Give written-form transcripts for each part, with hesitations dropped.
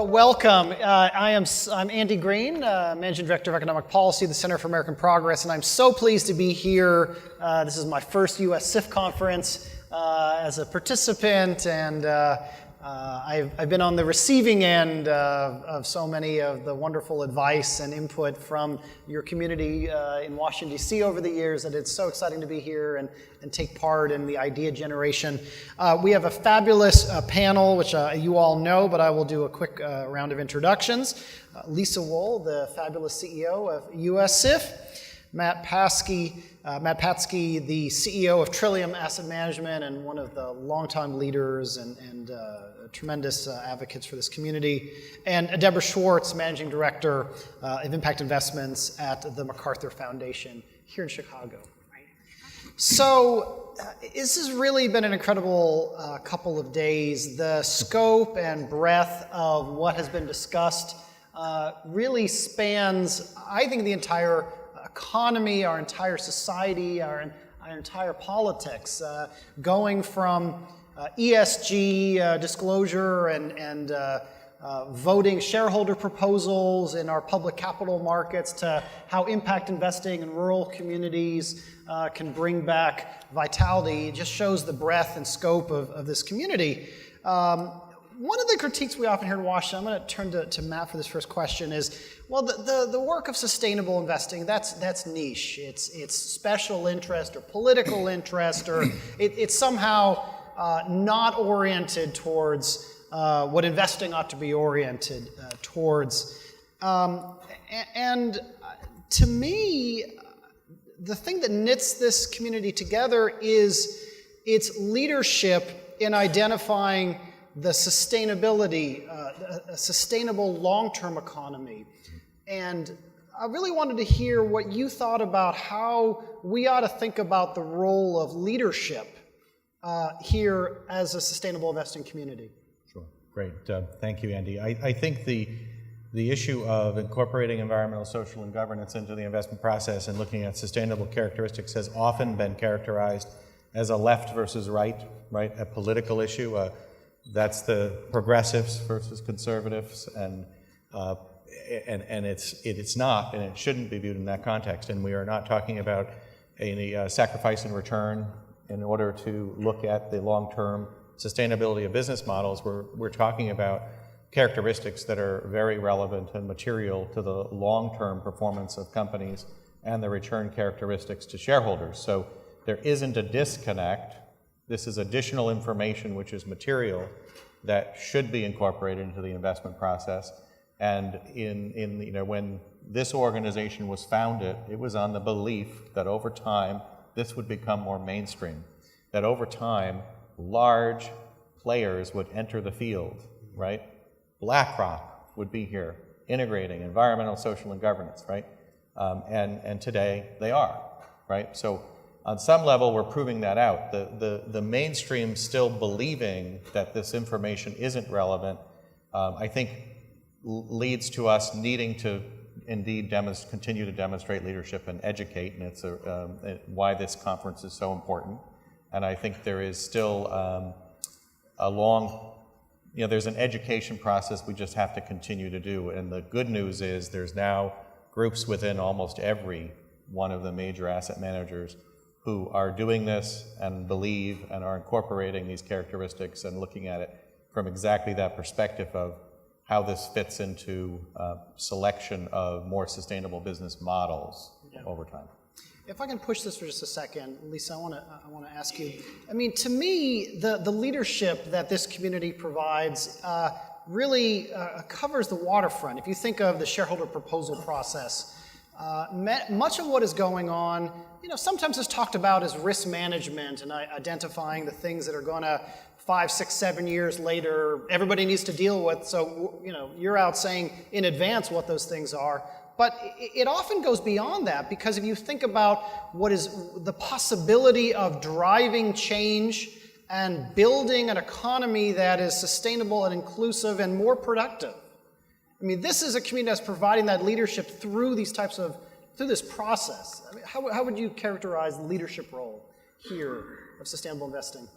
Well, welcome. I'm Andy Green, Managing Director of Economic Policy at the Center for American Progress, and I'm so pleased to be here. This is my first U.S. CIF conference as a participant, and I've been on the receiving end of so many of the wonderful advice and input from your community in Washington, D.C. over the years, that it's so exciting to be here and take part in the idea generation. We have a fabulous panel, which you all know, but I will do a quick round of introductions. Lisa Wohl, the fabulous CEO of U.S. CIF. Matt Patsky, the CEO of Trillium Asset Management and one of the longtime leaders and tremendous advocates for this community. And Deborah Schwartz, Managing Director of Impact Investments at the MacArthur Foundation here in Chicago. So this has really been an incredible couple of days. The scope and breadth of what has been discussed really spans, I think, the entire economy, our entire society, our entire politics, going from ESG disclosure and voting shareholder proposals in our public capital markets to how impact investing in rural communities can bring back vitality. It just shows the breadth and scope of this community. One of the critiques we often hear in Washington, I'm going to turn to Matt for this first question, is, well, the work of sustainable investing, that's niche. It's special interest or political interest, or it's somehow not oriented towards what investing ought to be oriented towards. And to me, the thing that knits this community together is its leadership in identifying the sustainability, a sustainable long-term economy. And I really wanted to hear what you thought about how we ought to think about the role of leadership here as a sustainable investing community. Sure, great. Thank you, Andy. I think the issue of incorporating environmental, social, and governance into the investment process and looking at sustainable characteristics has often been characterized as a left versus right, a political issue. That's the progressives versus conservatives, and it's not, and it shouldn't be viewed in that context. And we are not talking about any sacrifice in return in order to look at the long-term sustainability of business models. We're talking about characteristics that are very relevant and material to the long-term performance of companies and the return characteristics to shareholders. So there isn't a disconnect. This is additional information which is material that should be incorporated into the investment process. And when this organization was founded, it was on the belief that over time this would become more mainstream, that over time large players would enter the field, right? BlackRock would be here integrating environmental, social, and governance, right? And today they are, right? So on some level, we're proving that out. The mainstream still believing that this information isn't relevant, I think leads to us needing to indeed continue to demonstrate leadership and educate, and it's why this conference is so important. And I think there is still there's an education process we just have to continue to do. And the good news is there's now groups within almost every one of the major asset managers who are doing this and believe and are incorporating these characteristics and looking at it from exactly that perspective of how this fits into selection of more sustainable business models over time. If I can push this for just a second, Lisa, I want to ask you. I mean, to me, the leadership that this community provides really covers the waterfront. If you think of the shareholder proposal process, much of what is going on, sometimes is talked about as risk management and identifying the things that are going to 5, 6, 7 years later everybody needs to deal with. So, you're out saying in advance what those things are. But it often goes beyond that, because if you think about what is the possibility of driving change and building an economy that is sustainable and inclusive and more productive. I mean, this is a community that's providing that leadership through this process. I mean, how would you characterize the leadership role here of sustainable investing?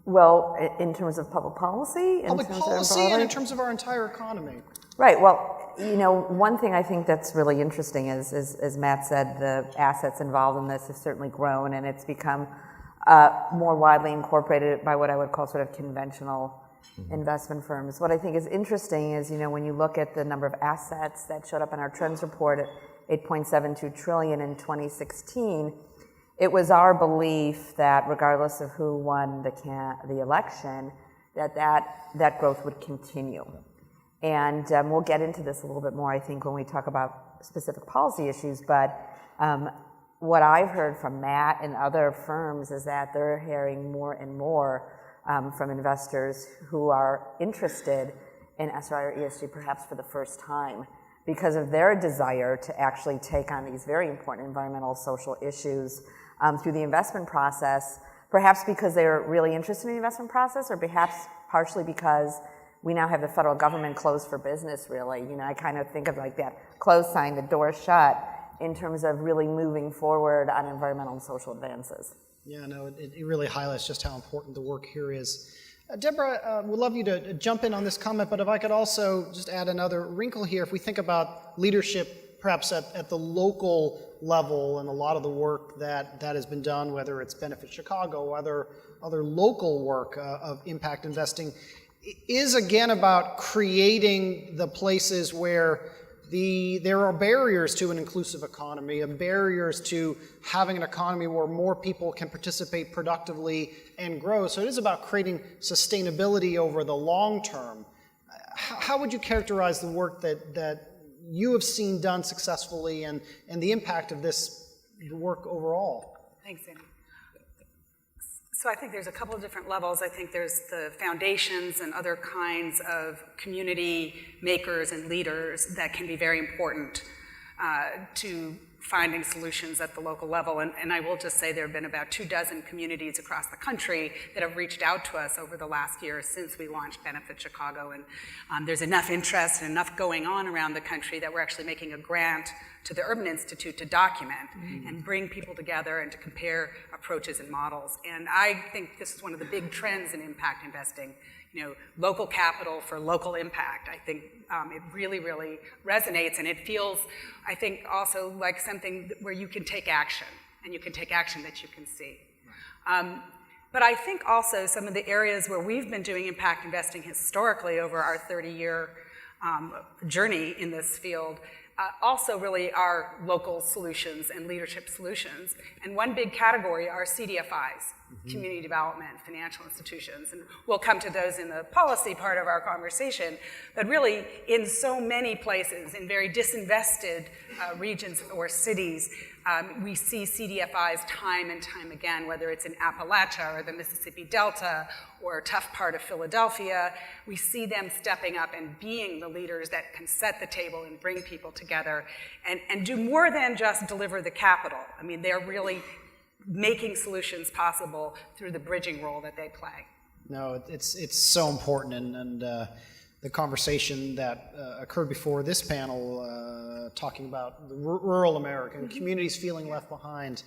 Well, in terms of public policy? Public policy and in terms of our entire economy. Right. Well, you know, one thing I think that's really interesting is, as Matt said, the assets involved in this have certainly grown, and it's become more widely incorporated by what I would call sort of conventional investment firms. What I think is interesting is, you know, when you look at the number of assets that showed up in our trends report at 8.72 trillion in 2016, it was our belief that regardless of who won the election, that growth would continue. And we'll get into this a little bit more, I think, when we talk about specific policy issues. But what I've heard from Matt and other firms is that they're hearing more and more from investors who are interested in SRI or ESG perhaps for the first time because of their desire to actually take on these very important environmental, social issues through the investment process, perhaps because they're really interested in the investment process, or perhaps partially because we now have the federal government closed for business, really. You know, I kind of think of like that closed sign, the door shut, in terms of really moving forward on environmental and social advances. Yeah, no, it really highlights just how important the work here is. Deborah, would love you to jump in on this comment, but if I could also just add another wrinkle here, if we think about leadership perhaps at the local level and a lot of the work that has been done, whether it's Benefit Chicago or other local work of impact investing, is again about creating the places where there are barriers to an inclusive economy, barriers to having an economy where more people can participate productively and grow. So it is about creating sustainability over the long term. How would you characterize the work that you have seen done successfully and the impact of this work overall? Thanks, Andy. So I think there's a couple of different levels. I think there's the foundations and other kinds of community makers and leaders that can be very important to finding solutions at the local level. And I will just say there have been about 24 communities across the country that have reached out to us over the last year since we launched Benefit Chicago. And there's enough interest and enough going on around the country that we're actually making a grant to the Urban Institute to document and bring people together and to compare approaches and models. And I think this is one of the big trends in impact investing. You know, local capital for local impact. I think it really, really resonates, and it feels, I think, also like something where you can take action, and you can take action that you can see. But I think also some of the areas where we've been doing impact investing historically over our 30-year journey in this field also really are local solutions and leadership solutions. And one big category are CDFIs, community development, financial institutions. And we'll come to those in the policy part of our conversation. But really, in so many places, in very disinvested regions or cities, we see CDFIs time and time again, whether it's in Appalachia or the Mississippi Delta or a tough part of Philadelphia. We see them stepping up and being the leaders that can set the table and bring people together and do more than just deliver the capital. I mean, they're really making solutions possible through the bridging role that they play. No, it's so important, and the conversation that occurred before this panel talking about the rural America and communities feeling left behind.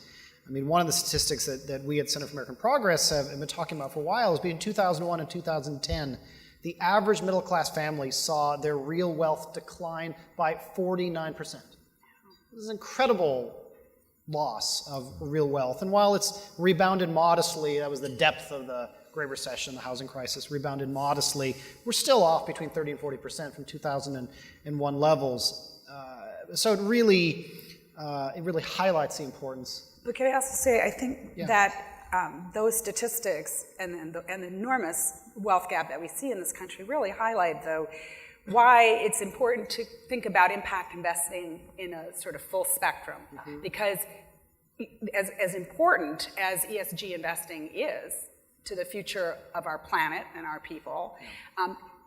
I mean, one of the statistics that we at Center for American Progress have been talking about for a while is between 2001 and 2010, the average middle-class family saw their real wealth decline by 49%. This is an incredible loss of real wealth. And while it's rebounded modestly, that was the depth of the Great Recession, the housing crisis, rebounded modestly, we're still off between 30 and 40% from 2001 levels. So it really highlights the importance. But can I also say, I think that those statistics and the enormous wealth gap that we see in this country really highlight, though, why it's important to think about impact investing in a sort of full spectrum. Because as important as ESG investing is to the future of our planet and our people,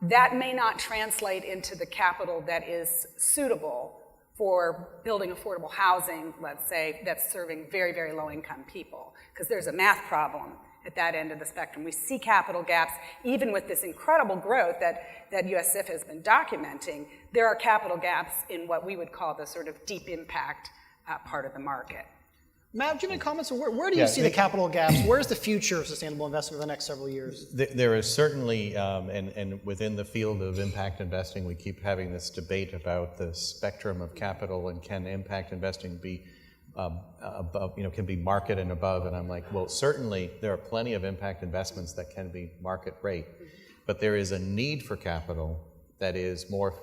that may not translate into the capital that is suitable for building affordable housing, let's say, that's serving very, very low-income people. Because there's a math problem at that end of the spectrum. We see capital gaps, even with this incredible growth that USIF has been documenting, there are capital gaps in what we would call the sort of deep impact part of the market. Matt, do you have any comments? Where do you Yeah, see the capital gaps? Where's the future of sustainable investment over the next several years? There is certainly, and within the field of impact investing, we keep having this debate about the spectrum of capital and can impact investing be above, can be market and above. And I'm like, well, certainly there are plenty of impact investments that can be market rate, but there is a need for capital that is more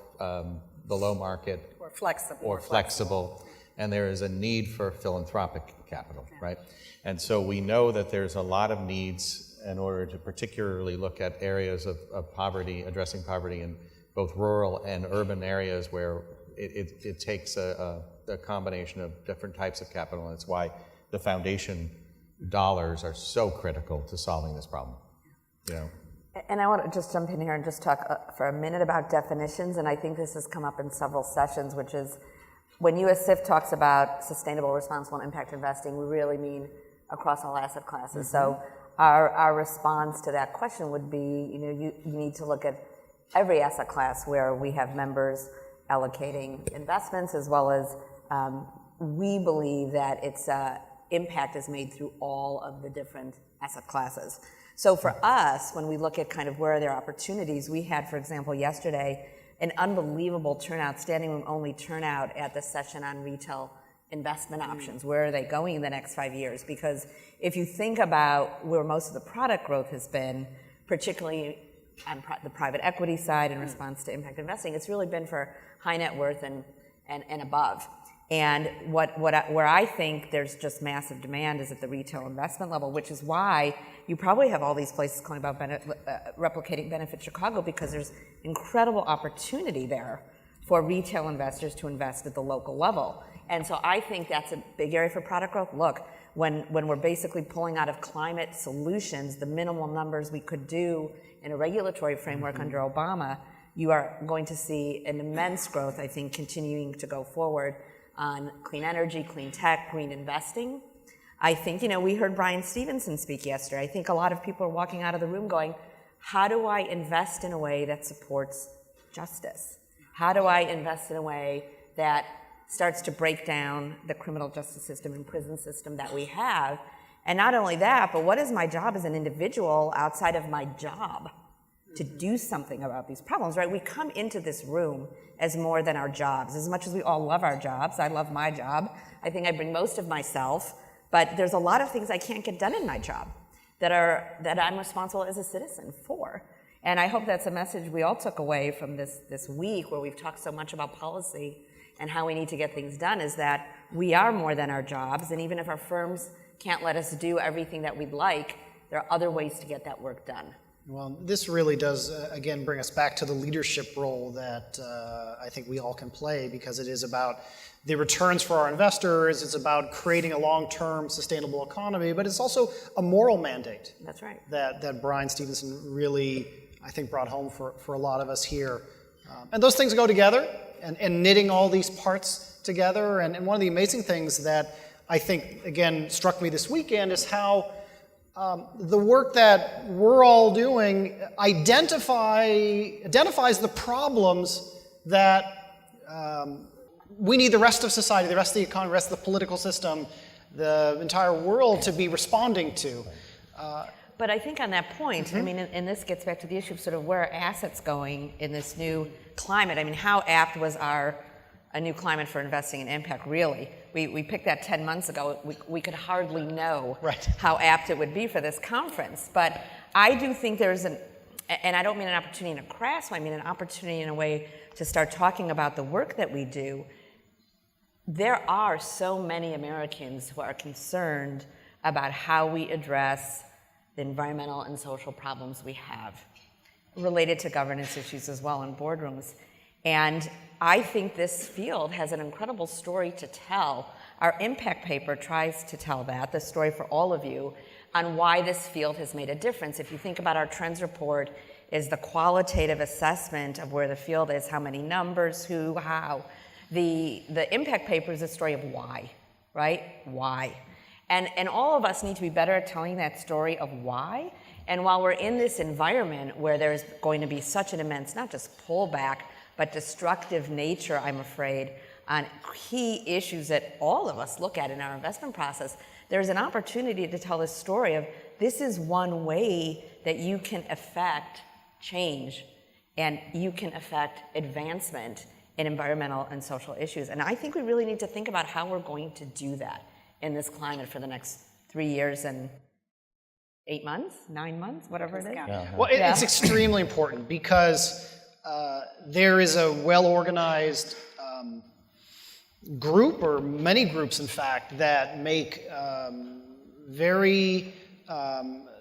below market Or flexible. And there is a need for philanthropic capital, right? And so we know that there's a lot of needs in order to particularly look at areas of poverty, addressing poverty in both rural and urban areas where it takes a combination of different types of capital, and it's why the foundation dollars are so critical to solving this problem. And I want to just jump in here and just talk for a minute about definitions, and I think this has come up in several sessions, which is when USIF talks about sustainable, responsible, and impact investing, we really mean across all asset classes. So our response to that question would be, you need to look at every asset class where we have members allocating investments, as well as we believe that its impact is made through all of the different asset classes. So for us, when we look at kind of where there are opportunities, we had, for example, yesterday, an unbelievable turnout, standing room only turnout at the session on retail investment options. Where are they going in the next 5 years? Because if you think about where most of the product growth has been, particularly on the private equity side in response to impact investing, it's really been for high net worth and above. And where I think there's just massive demand is at the retail investment level, which is why you probably have all these places calling about replicating Benefit Chicago, because there's incredible opportunity there for retail investors to invest at the local level. And so I think that's a big area for product growth. Look, when we're basically pulling out of climate solutions, the minimal numbers we could do in a regulatory framework under Obama, you are going to see an immense growth, I think, continuing to go forward on clean energy, clean tech, green investing. I think, we heard Brian Stevenson speak yesterday. I think a lot of people are walking out of the room going, how do I invest in a way that supports justice? How do I invest in a way that starts to break down the criminal justice system and prison system that we have? And not only that, but what is my job as an individual outside of my job to do something about these problems, right? We come into this room as more than our jobs. As much as we all love our jobs, I love my job. I think I bring most of myself, but there's a lot of things I can't get done in my job that I'm responsible as a citizen for. And I hope that's a message we all took away from this week, where we've talked so much about policy and how we need to get things done, is that we are more than our jobs, and even if our firms can't let us do everything that we'd like, there are other ways to get that work done. Well, this really does, again, bring us back to the leadership role that I think we all can play, because it is about the returns for our investors, it's about creating a long-term sustainable economy, but it's also a moral mandate. That's right. That Brian Stevenson really, I think, brought home for a lot of us here. And those things go together, and knitting all these parts together. And one of the amazing things that I think, again, struck me this weekend is how the work that we're all doing identifies the problems that we need the rest of society, the rest of the economy, the rest of the political system, the entire world to be responding to. But I think on that point, I mean, and this gets back to the issue of sort of where are assets going in this new climate. I mean, how apt was a new climate for investing in impact, really? We picked that 10 months ago. We could hardly know how apt it would be for this conference. But I do think there's and I don't mean an opportunity in a crass way, I mean an opportunity in a way to start talking about the work that we do. There are so many Americans who are concerned about how we address the environmental and social problems we have, related to governance issues as well in boardrooms. And I think this field has an incredible story to tell. Our impact paper tries to tell the story for all of you, on why this field has made a difference. If you think about our trends report, is the qualitative assessment of where the field is, how many numbers, who, how. The impact paper is a story of why, right? Why. And all of us need to be better at telling that story of why. And while we're in this environment where there's going to be such an immense, not just pullback, but destructive nature, I'm afraid, on key issues that all of us look at in our investment process, there's an opportunity to tell this story of this is one way that you can affect change and you can affect advancement in environmental and social issues. And I think we really need to think about how we're going to do that in this climate for the next 3 years and 8 months, 9 months, whatever it is. Well, it's extremely important because there is a well-organized group, or many groups, in fact, that make very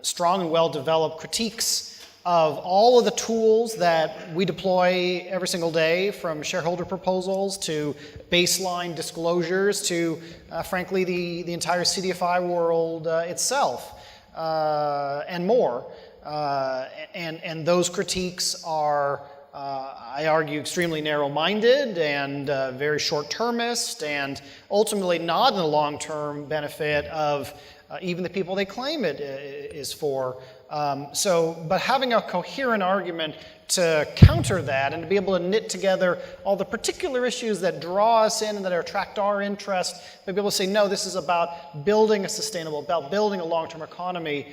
strong and well-developed critiques of all of the tools that we deploy every single day, from shareholder proposals to baseline disclosures to, frankly, the entire CDFI world itself, and more. And those critiques are, I argue, extremely narrow-minded and very short-termist, and ultimately not in the long-term benefit of even the people they claim it is for. But having a coherent argument to counter that and to be able to knit together all the particular issues that draw us in and that attract our interest, but be able to say, no, this is about building a sustainable, about building a long-term economy,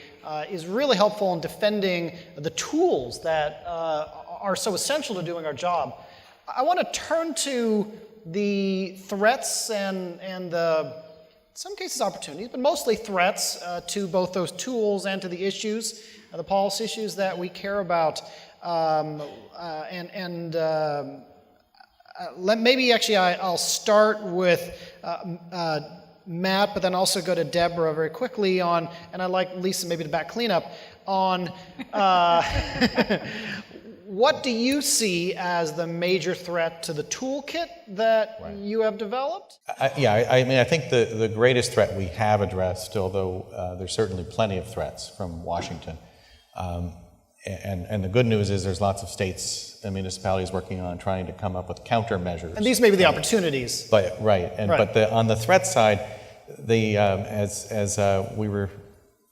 is really helpful in defending the tools that are so essential to doing our job. I want to turn to the threats and the, in some cases, opportunities, but mostly threats to both those tools and to the issues, the policy issues that we care about. Maybe actually I'll start with Matt, but then also go to Deborah very quickly on, and I'd like Lisa maybe to back cleanup on what do you see as the major threat to the toolkit that you have developed? I think the greatest threat we have addressed, although there's certainly plenty of threats from Washington. And the good news is there's lots of states and municipalities working on trying to come up with countermeasures. And these may be the opportunities. But on the threat side, as we were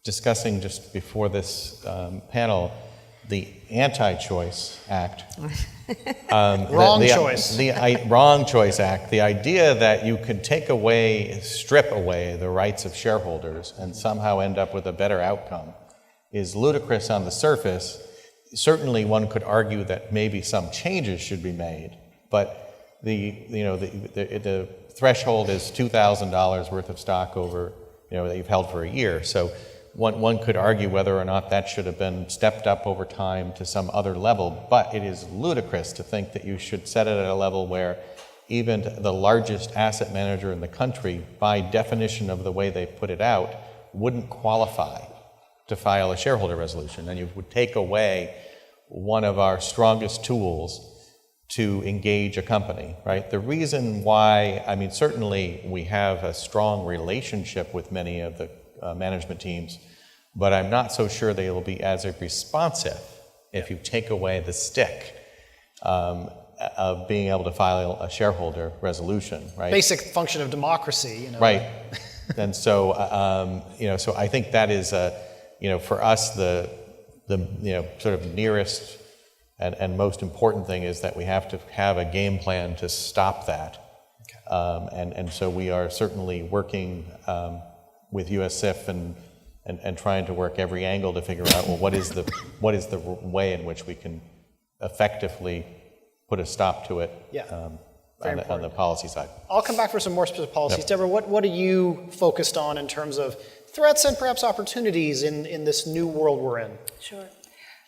discussing just before this panel, the Anti-Choice Act. Wrong Choice. Wrong Choice Act. The idea that you could strip away the rights of shareholders and somehow end up with a better outcome is ludicrous on the surface. Certainly one could argue that maybe some changes should be made, but the threshold is $2,000 worth of stock over, that you've held for a year. So one could argue whether or not that should have been stepped up over time to some other level, but it is ludicrous to think that you should set it at a level where even the largest asset manager in the country, by definition of the way they put it out, wouldn't qualify to file a shareholder resolution, and you would take away one of our strongest tools to engage a company, right? The reason why, certainly we have a strong relationship with many of the management teams, but I'm not so sure they will be as responsive if you take away the stick of being able to file a shareholder resolution, right? Basic function of democracy, Right. And so, so I think that is, for us, the sort of nearest and most important thing is that we have to have a game plan to stop that. Okay. And so we are certainly working with USIF and trying to work every angle to figure out, well, what is the way in which we can effectively put a stop to it on the policy side. I'll come back for some more specific policies. Yep. Deborah, what are you focused on in terms of threats and perhaps opportunities in this new world we're in? Sure.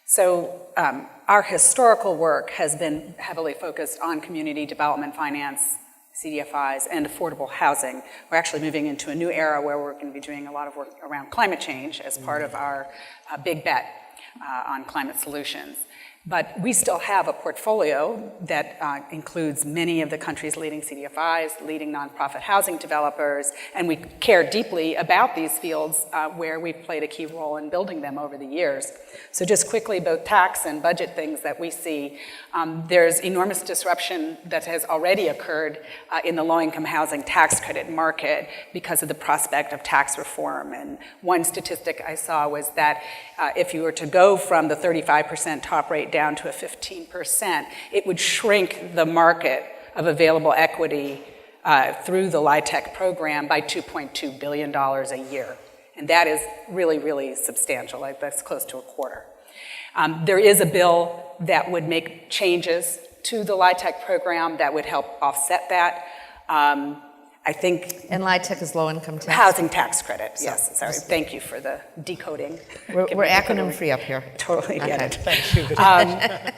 So our historical work has been heavily focused on community development finance, CDFIs, and affordable housing. We're actually moving into a new era where we're going to be doing a lot of work around climate change as part of our big bet on climate solutions. But we still have a portfolio that includes many of the country's leading CDFIs, leading nonprofit housing developers, and we care deeply about these fields where we've played a key role in building them over the years. So just quickly, both tax and budget things that we see, there's enormous disruption that has already occurred in the low-income housing tax credit market because of the prospect of tax reform. And one statistic I saw was that if you were to go from the 35% top rate down to a 15%, it would shrink the market of available equity through the LIHTC program by $2.2 billion a year. And that is really, really substantial. Like that's close to a quarter. There is a bill that would make changes to the LIHTC program that would help offset that. I think... And LIHTC is low-income tax? Housing tax credit, yes. Sorry, thank you for the decoding. We're acronym-free up here. Totally get it. Thank you.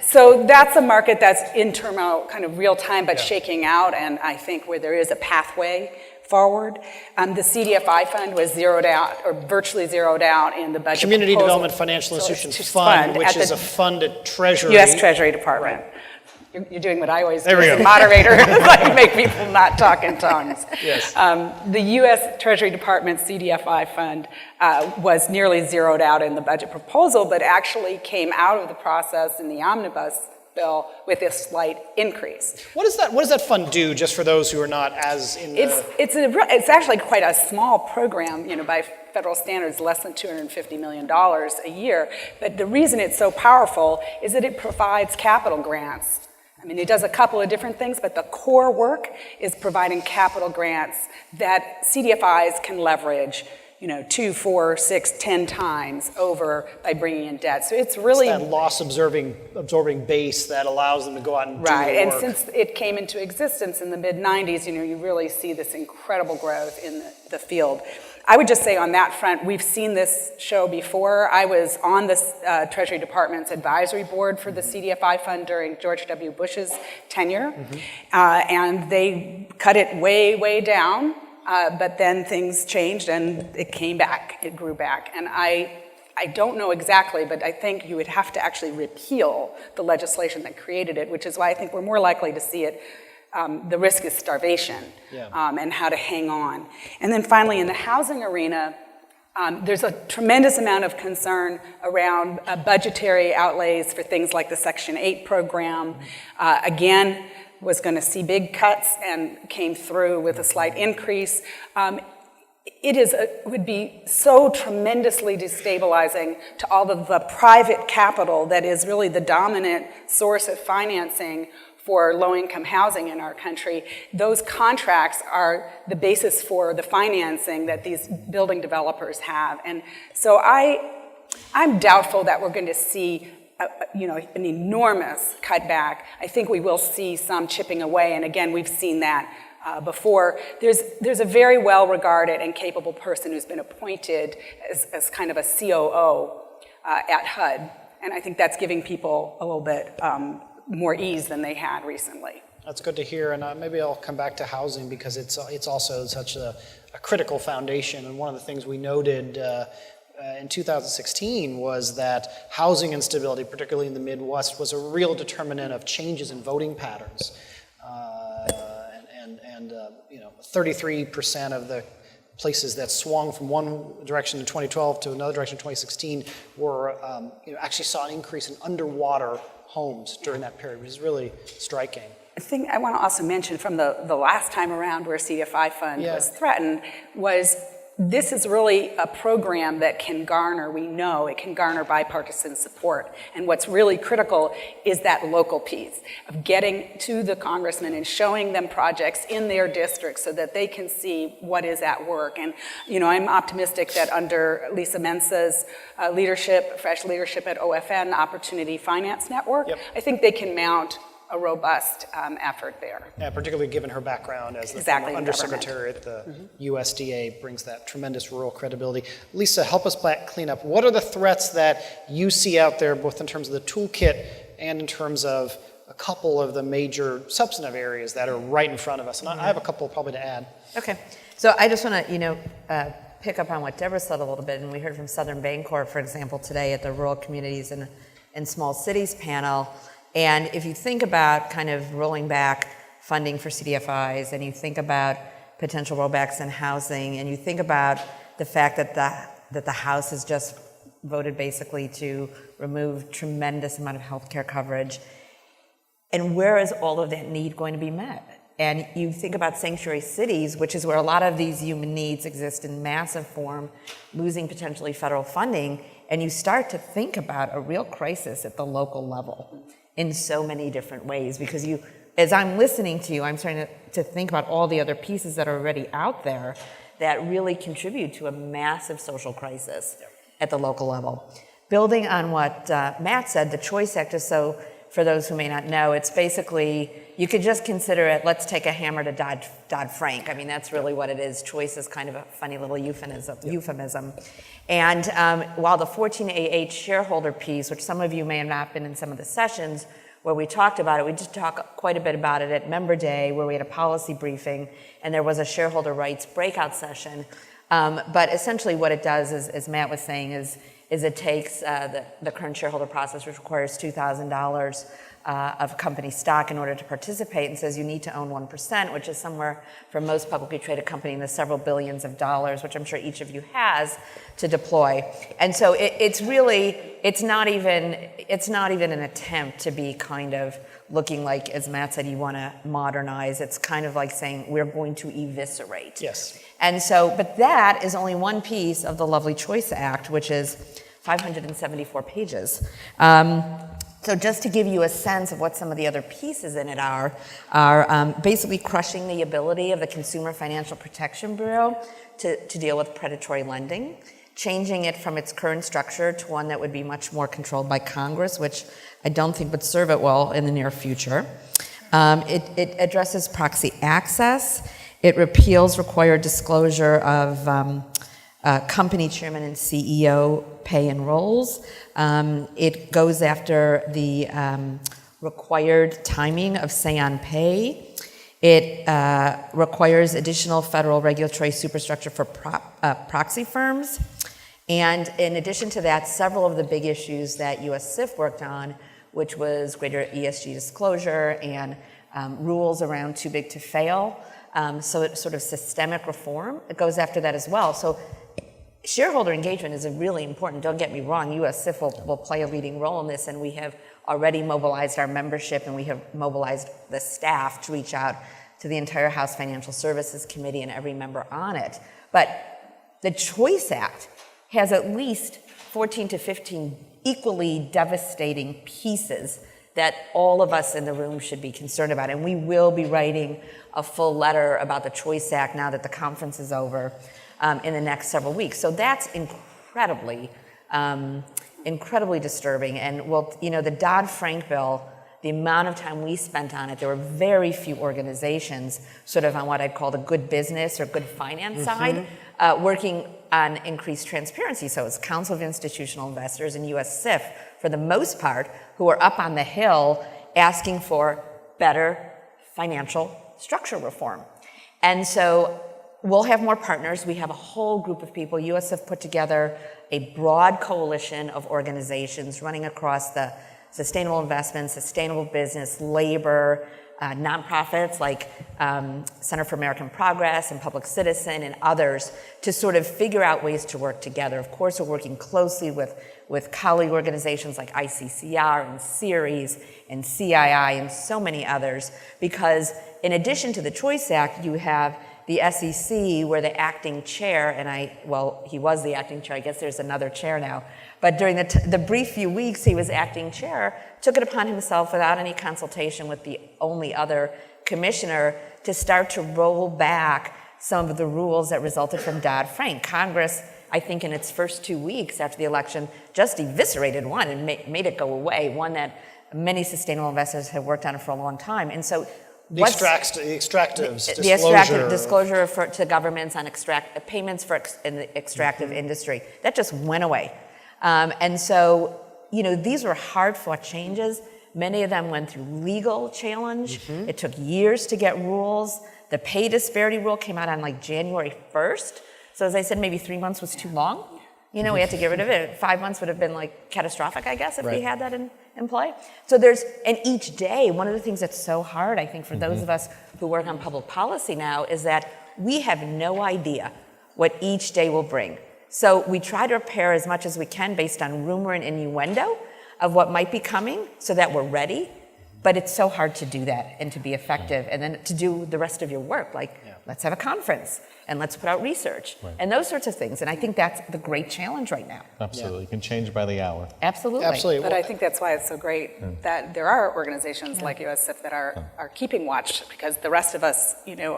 So that's a market that's in turmoil, kind of real time, but shaking out, and I think where there is a pathway forward. The CDFI fund was zeroed out, or virtually zeroed out in the budget Community proposal. Development Financial Institutions it's Fund, which at is the a fund at Treasury. U.S. Treasury Department. You're doing what I always do There we as a go. moderator, like make people not talk in tongues. Yes. The U.S. Treasury Department CDFI fund was nearly zeroed out in the budget proposal, but actually came out of the process in the omnibus bill with a slight increase. What does that fund do, just for those who are not as in the... It's actually quite a small program, by federal standards, less than $250 million a year. But the reason it's so powerful is that it provides capital grants. I mean, it does a couple of different things, but the core work is providing capital grants that CDFIs can leverage, 2, 4, 6, 10 times over by bringing in debt. So it's really... It's that loss-absorbing base that allows them to go out and do right, the and work. since it came into existence in the mid-90s, you really see this incredible growth in the field. I would just say on that front, we've seen this show before. I was on the Treasury Department's advisory board for the CDFI fund during George W. Bush's tenure, and they cut it way, way down, but then things changed and it came back, it grew back. And I don't know exactly, but I think you would have to actually repeal the legislation that created it, which is why I think we're more likely to see it. The risk is starvation, and how to hang on. And then finally, in the housing arena, there's a tremendous amount of concern around budgetary outlays for things like the Section 8 program. Again, was going to see big cuts and came through with a slight increase. It would be so tremendously destabilizing to all of the private capital that is really the dominant source of financing for low-income housing in our country. Those contracts are the basis for the financing that these building developers have. And so I'm doubtful that we're going to see an enormous cutback. I think we will see some chipping away, and again, we've seen that before. There's a very well-regarded and capable person who's been appointed as kind of a COO at HUD, and I think that's giving people a little bit more ease than they had recently. That's good to hear, and maybe I'll come back to housing because it's also such a critical foundation. And one of the things we noted in 2016 was that housing instability, particularly in the Midwest, was a real determinant of changes in voting patterns. 33% of the places that swung from one direction in 2012 to another direction in 2016 were actually saw an increase in underwater homes during that period, which is really striking. The thing I want to also mention from the last time around where CDFI fund was threatened was this is really a program that can garner, we know it can garner bipartisan support. And what's really critical is that local piece of getting to the congressmen and showing them projects in their districts so that they can see what is at work. And, I'm optimistic that under Lisa Mensa's leadership, fresh leadership at OFN, Opportunity Finance Network, I think they can mount a robust effort there. Yeah, particularly given her background as the former undersecretary at the USDA, brings that tremendous rural credibility. Lisa, help us clean up. What are the threats that you see out there, both in terms of the toolkit and in terms of a couple of the major substantive areas that are right in front of us? And I have a couple probably to add. Okay, so I just want to, pick up on what Deborah said a little bit, and we heard from Southern Bancorp, for example, today at the Rural Communities and Small Cities panel. And if you think about kind of rolling back funding for CDFIs, and you think about potential rollbacks in housing, and you think about the fact that the House has just voted basically to remove tremendous amount of healthcare coverage, and where is all of that need going to be met? And you think about sanctuary cities, which is where a lot of these human needs exist in massive form, losing potentially federal funding, and you start to think about a real crisis at the local level in so many different ways, because you as I'm listening to you, I'm starting to think about all the other pieces that are already out there that really contribute to a massive social crisis at the local level. Building on what Matt said, the Choice Act is so, for those who may not know, it's basically, you could just consider it, let's take a hammer to Dodd-Frank. I mean, that's really what it is. Choice is kind of a funny little euphemism. And while the 14A8 shareholder piece, which some of you may have not been in some of the sessions where we talked about it, we did talk quite a bit about it at Member Day, where we had a policy briefing, and there was a shareholder rights breakout session. But essentially what it does is, as Matt was saying, is it takes the current shareholder process, which requires $2,000 of company stock in order to participate, and says you need to own 1%, which is somewhere for most publicly traded company in the several billions of dollars, which I'm sure each of you has to deploy. And so it's not even an attempt to be kind of looking like, as Matt said, you want to modernize. It's kind of like saying we're going to eviscerate. Yes. And so, but that is only one piece of the lovely Choice Act, which is 574 pages. So just to give you a sense of what some of the other pieces in it are basically crushing the ability of the Consumer Financial Protection Bureau to deal with predatory lending, changing it from its current structure to one that would be much more controlled by Congress, which I don't think would serve it well in the near future. It addresses proxy access. It repeals required disclosure of company chairman and CEO pay and roles. It goes after the required timing of say-on pay. It requires additional federal regulatory superstructure for proxy firms. And in addition to that, several of the big issues that US CIF worked on, which was greater ESG disclosure and rules around too big to fail. So it's sort of systemic reform. It goes after that as well. So shareholder engagement is really important. Don't get me wrong, US CIF will play a leading role in this, and we have already mobilized our membership and we have mobilized the staff to reach out to the entire House Financial Services Committee and every member on it. But the Choice Act has at least 14 to 15 equally devastating pieces that all of us in the room should be concerned about. And we will be writing a full letter about the Choice Act now that the conference is over in the next several weeks. So that's incredibly disturbing. And well, you know, the Dodd-Frank bill, the amount of time we spent on it, there were very few organizations sort of on what I'd call the good business or good finance side, working on increased transparency. So it's Council of Institutional Investors and US CIF, for the most part, who are up on the Hill asking for better financial structure reform. And so we'll have more partners. We have a whole group of people. US CIF put together a broad coalition of organizations running across the sustainable investment, sustainable business, labor, nonprofits like Center for American Progress and Public Citizen and others to sort of figure out ways to work together. Of course, we're working closely with colleague organizations like ICCR and CERES and CII and so many others, because in addition to the Choice Act, you have the SEC, where the acting chair, and he was the acting chair, I guess there's another chair now, but during the brief few weeks he was acting chair, took it upon himself without any consultation with the only other commissioner to start to roll back some of the rules that resulted from Dodd-Frank. Congress, I think in its first 2 weeks after the election, just eviscerated one and made it go away, one that many sustainable investors have worked on for a long time. And so the extractive disclosure to governments on payments in the extractive industry. That just went away. And so, you know, these were hard-fought changes. Many of them went through legal challenge. It took years to get rules. The pay disparity rule came out on like January 1st. So as I said, maybe 3 months was too long. You know, we had to get rid of it. 5 months would have been like catastrophic, I guess, if we had that in play. So and each day, one of the things that's so hard, I think, for those of us who work on public policy now is that we have no idea what each day will bring. So we try to prepare as much as we can based on rumor and innuendo of what might be coming so that we're ready. But it's so hard to do that and to be effective and then to do the rest of your work, like let's have a conference and let's put out research and those sorts of things. And I think that's the great challenge right now. Absolutely. It can change by the hour. Absolutely. Absolutely. But I think that's why it's so great that there are organizations like USIF that are keeping watch, because the rest of us,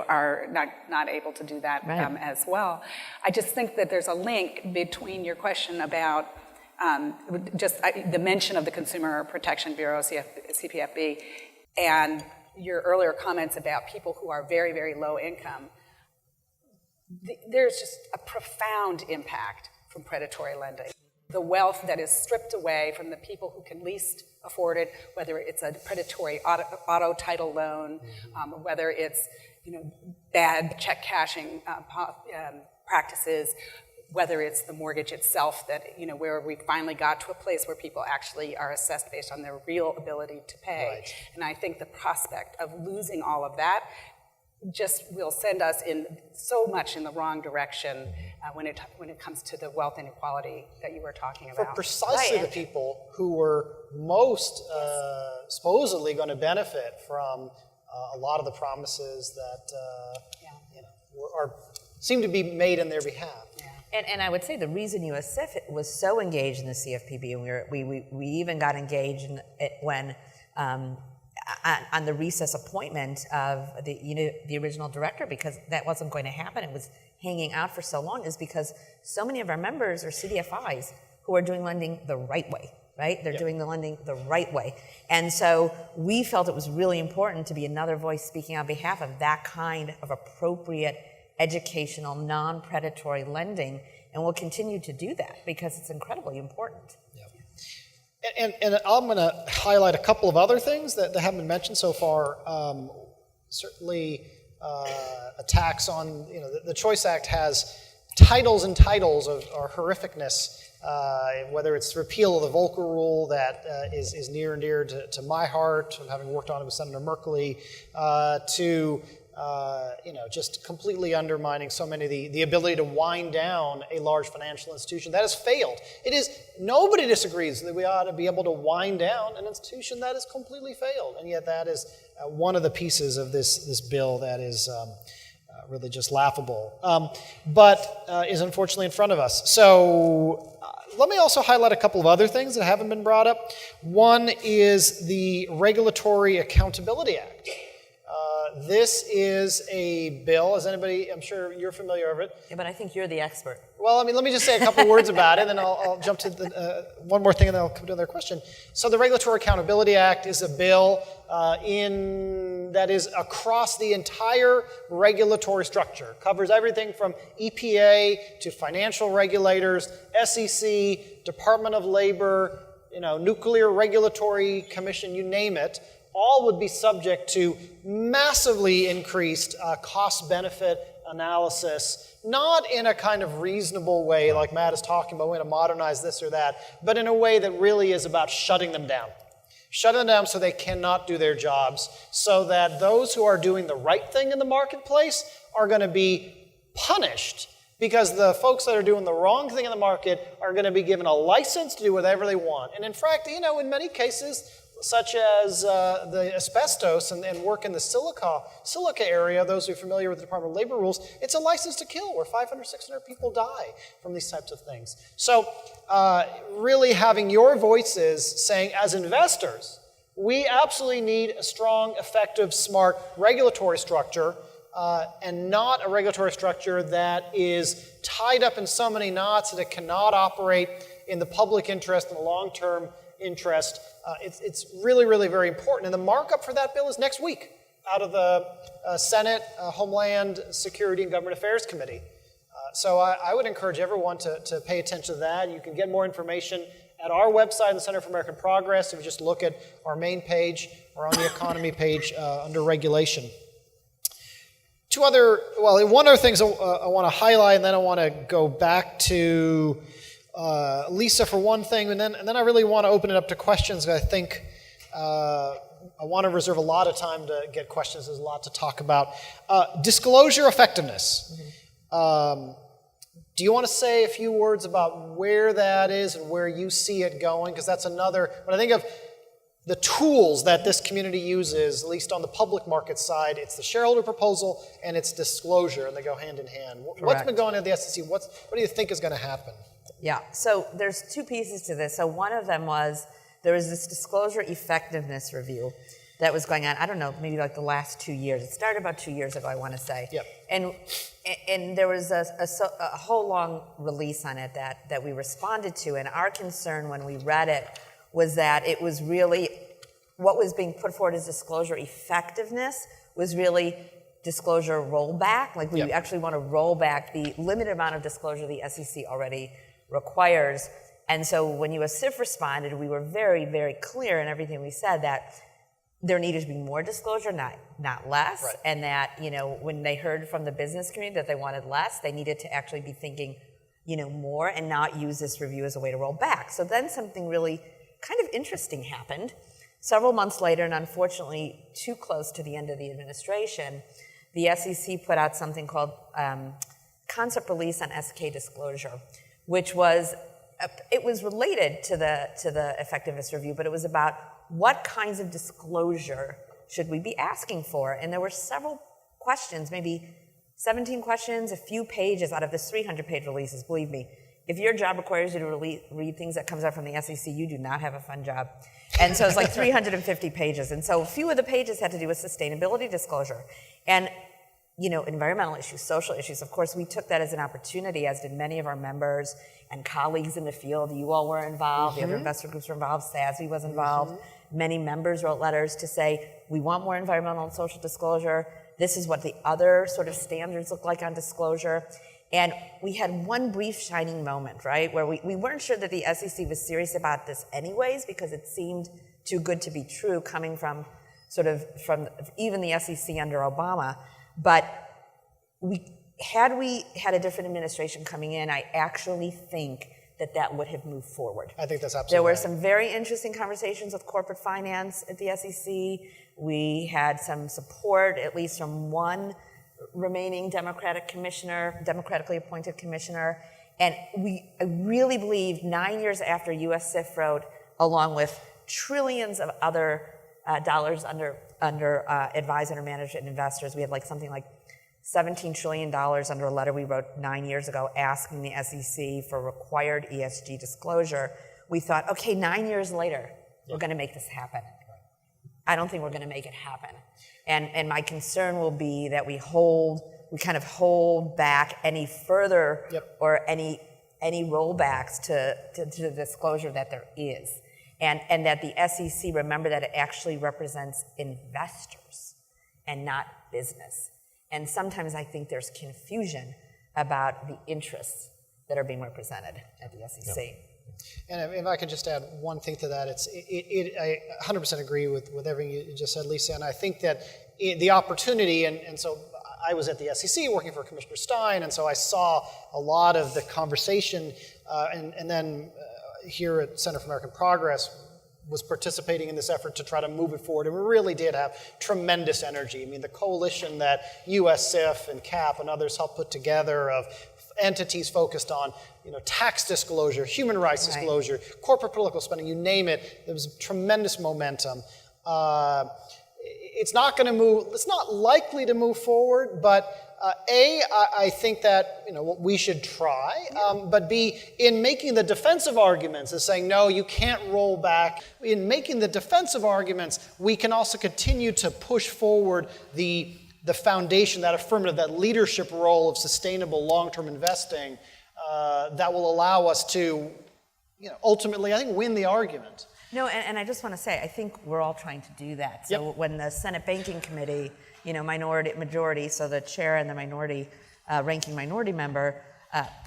are not able to do that as well. I just think that there's a link between your question about the mention of the Consumer Protection Bureau, CPFB, and your earlier comments about people who are very, very low income. There's just a profound impact from predatory lending. The wealth that is stripped away from the people who can least afford it, whether it's a predatory auto title loan, whether it's bad check cashing practices, whether it's the mortgage itself that, where we finally got to a place where people actually are assessed based on their real ability to pay. Right. And I think the prospect of losing all of that just will send us in so much in the wrong direction when it comes to the wealth inequality that you were talking about. For precisely the people who were most supposedly going to benefit from a lot of the promises that seem to be made in their behalf. And I would say the reason USIF was so engaged in the CFPB, and we even got engaged in it when on the recess appointment of the original director, because that wasn't going to happen. It was hanging out for so long, is because so many of our members are CDFIs who are doing lending the right way, right? They're doing the lending the right way. And so we felt it was really important to be another voice speaking on behalf of that kind of appropriate educational, non-predatory lending, and we'll continue to do that because it's incredibly important. And I'm going to highlight a couple of other things that haven't been mentioned so far. Certainly, attacks on, the Choice Act has titles and titles of horrificness, whether it's repeal of the Volcker Rule that is near and dear to my heart, having worked on it with Senator Merkley, to just completely undermining so many of the ability to wind down a large financial institution that has failed. Nobody disagrees that we ought to be able to wind down an institution that has completely failed, and yet that is one of the pieces of this bill that is really just laughable, but is unfortunately in front of us. So let me also highlight a couple of other things that haven't been brought up. One is the Regulatory Accountability Act. This is a bill, I'm sure you're familiar with it. Yeah, but I think you're the expert. Well, let me just say a couple words about it, and then I'll jump to one more thing, and then I'll come to another question. So the Regulatory Accountability Act is a bill that is across the entire regulatory structure. Covers everything from EPA to financial regulators, SEC, Department of Labor, Nuclear Regulatory Commission, you name it. All would be subject to massively increased cost-benefit analysis, not in a kind of reasonable way like Matt is talking about, we're going to modernize this or that, but in a way that really is about shutting them down. Shutting them down so they cannot do their jobs, so that those who are doing the right thing in the marketplace are going to be punished, because the folks that are doing the wrong thing in the market are going to be given a license to do whatever they want. And in fact, in many cases, such as the asbestos and work in the silica area, those who are familiar with the Department of Labor rules, it's a license to kill where 500, 600 people die from these types of things. So really having your voices saying, as investors, we absolutely need a strong, effective, smart regulatory structure, and not a regulatory structure that is tied up in so many knots that it cannot operate in the public interest and the long-term interest. It's really, really very important. And the markup for that bill is next week out of the Senate Homeland Security and Government Affairs Committee. So I would encourage everyone to pay attention to that. You can get more information at our website, the Center for American Progress, if you just look at our main page or on the economy page under regulation. One other thing I want to highlight, and then I want to go back to Lisa for one thing, and then I really want to open it up to questions. I think I want to reserve a lot of time to get questions. There's a lot to talk about. Disclosure effectiveness. Do you want to say a few words about where that is and where you see it going? Because that's another, when I think of the tools that this community uses, at least on the public market side, it's the shareholder proposal and it's disclosure, and they go hand in hand. What's Correct. been going on at the SEC? What do you think is going to happen? Yeah, so there's two pieces to this. So one of them was there was this disclosure effectiveness review that was going on, I don't know, maybe like the last 2 years. It started about 2 years ago, I want to say. Yep. And there was a whole long release on it that we responded to, and our concern when we read it was that it was really, what was being put forward as disclosure effectiveness was really disclosure rollback. Like we Yep. actually want to roll back the limited amount of disclosure the SEC already requires. And so when USCIF responded, we were very, very clear in everything we said that there needed to be more disclosure, not less. Right. And that, when they heard from the business community that they wanted less, they needed to actually be thinking, more and not use this review as a way to roll back. So then something really kind of interesting happened. Several months later, and unfortunately too close to the end of the administration, the SEC put out something called Concept Release on SK Disclosure, which was, it was related to the effectiveness review, but it was about what kinds of disclosure should we be asking for? And there were several questions, maybe 17 questions, a few pages out of this 300-page releases. Believe me, if your job requires you to read things that comes out from the SEC, you do not have a fun job. And so it's like 350 pages. And so a few of the pages had to do with sustainability disclosure. And environmental issues, social issues. Of course, we took that as an opportunity, as did many of our members and colleagues in the field. You all were involved, the other investor groups were involved, SASB was involved. Many members wrote letters to say, we want more environmental and social disclosure. This is what the other sort of standards look like on disclosure. And we had one brief shining moment, right, where we weren't sure that the SEC was serious about this anyways, because it seemed too good to be true coming from from even the SEC under Obama. But had we had a different administration coming in, I actually think that would have moved forward. I think that's absolutely There were right. some very interesting conversations with corporate finance at the SEC. We had some support, at least from one remaining democratically appointed commissioner. And I really believe 9 years after USCIF wrote, along with trillions of other dollars under advised under managed investors, we had something like $17 trillion under a letter we wrote 9 years ago asking the SEC for required ESG disclosure. We thought, okay, 9 years later, we're going to make this happen. I don't think we're going to make it happen. And my concern will be that we kind of hold back any further or any rollbacks to the disclosure that there is. And that the SEC, remember that it actually represents investors and not business. And sometimes I think there's confusion about the interests that are being represented at the SEC. Yep. And if I could just add one thing to that, I 100% agree with everything you just said, Lisa, and I think that the opportunity, and so I was at the SEC working for Commissioner Stein, and so I saw a lot of the conversation, and then here at Center for American Progress was participating in this effort to try to move it forward, and we really did have tremendous energy. I mean, the coalition that USCIF and CAP and others helped put together of entities focused on, tax disclosure, human rights disclosure, corporate political spending, you name it, there was tremendous momentum. It's not going to move, it's not likely to move forward, but I think that we should try, but B, in making the defensive arguments and saying, no, you can't roll back, in making the defensive arguments, we can also continue to push forward the foundation, that affirmative, that leadership role of sustainable long-term investing that will allow us to, ultimately, I think, win the argument. No, and I just want to say, I think we're all trying to do that. So when the Senate Banking Committee, majority, so the chair and the ranking minority member,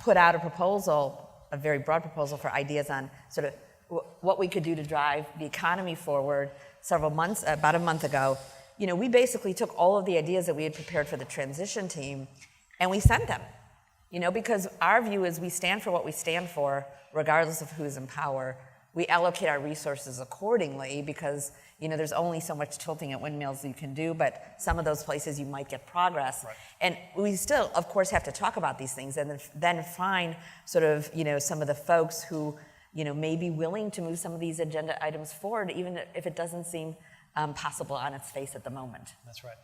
put out a proposal, a very broad proposal for ideas on sort of what we could do to drive the economy forward about a month ago, we basically took all of the ideas that we had prepared for the transition team and we sent them, because our view is we stand for what we stand for, regardless of who's in power. We allocate our resources accordingly because, there's only so much tilting at windmills you can do, but some of those places you might get progress. Right. And we still, of course, have to talk about these things and then find sort of, some of the folks who may be willing to move some of these agenda items forward, even if it doesn't seem possible on its face at the moment. That's right.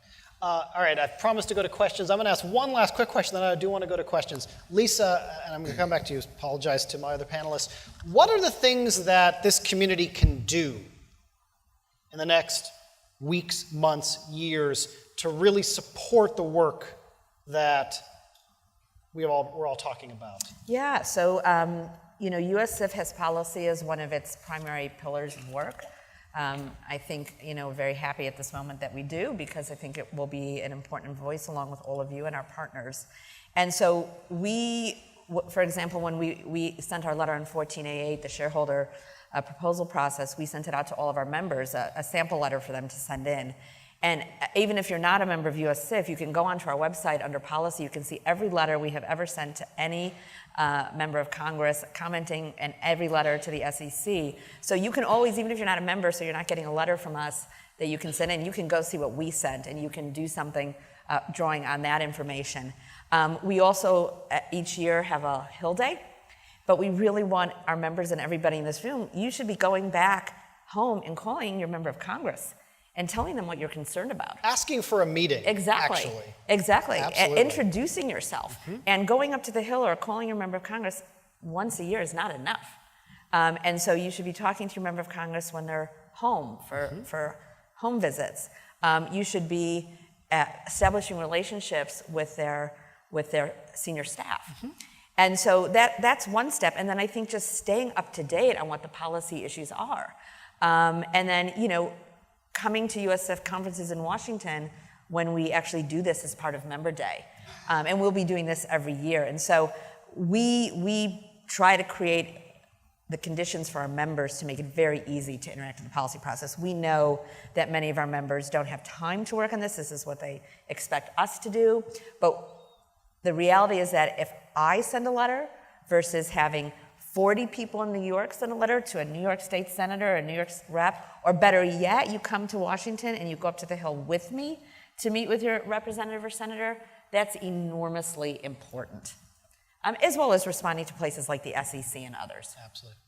All right, I've promised to go to questions. I'm going to ask one last quick question, then I do want to go to questions. Lisa, and I'm going to come back to you, apologize to my other panelists. What are the things that this community can do in the next weeks, months, years to really support the work that we're all talking about? Yeah, so USCIF has policy as one of its primary pillars of work. I think, very happy at this moment that we do, because I think it will be an important voice along with all of you and our partners. And so for example, when we sent our letter on 14A8, the shareholder proposal process, we sent it out to all of our members, a sample letter for them to send in. And even if you're not a member of USCIF, you can go onto our website under policy. You can see every letter we have ever sent to any member of Congress, commenting, and every letter to the SEC. So you can always, even if you're not a member, so you're not getting a letter from us that you can send in, you can go see what we sent, and you can do something drawing on that information. We also, each year, have a Hill Day, but we really want our members and everybody in this room, you should be going back home and calling your member of Congress and telling them what you're concerned about. Asking for a meeting, Exactly. actually. Exactly. Absolutely. Introducing yourself. And going up to the Hill or calling your member of Congress once a year is not enough. And so you should be talking to your member of Congress when they're home for home visits. You should be establishing relationships with their senior staff. And so that's one step. And then I think just staying up to date on what the policy issues are. And then, coming to USCIF conferences in Washington when we actually do this as part of Member Day. And we'll be doing this every year. And so we try to create the conditions for our members to make it very easy to interact with the policy process. We know that many of our members don't have time to work on this. This is what they expect us to do. But the reality is that if I send a letter versus having 40 people in New York send a letter to a New York State senator, a New York rep, or better yet, you come to Washington and you go up to the Hill with me to meet with your representative or senator, that's enormously important, as well as responding to places like the SEC and others. Absolutely.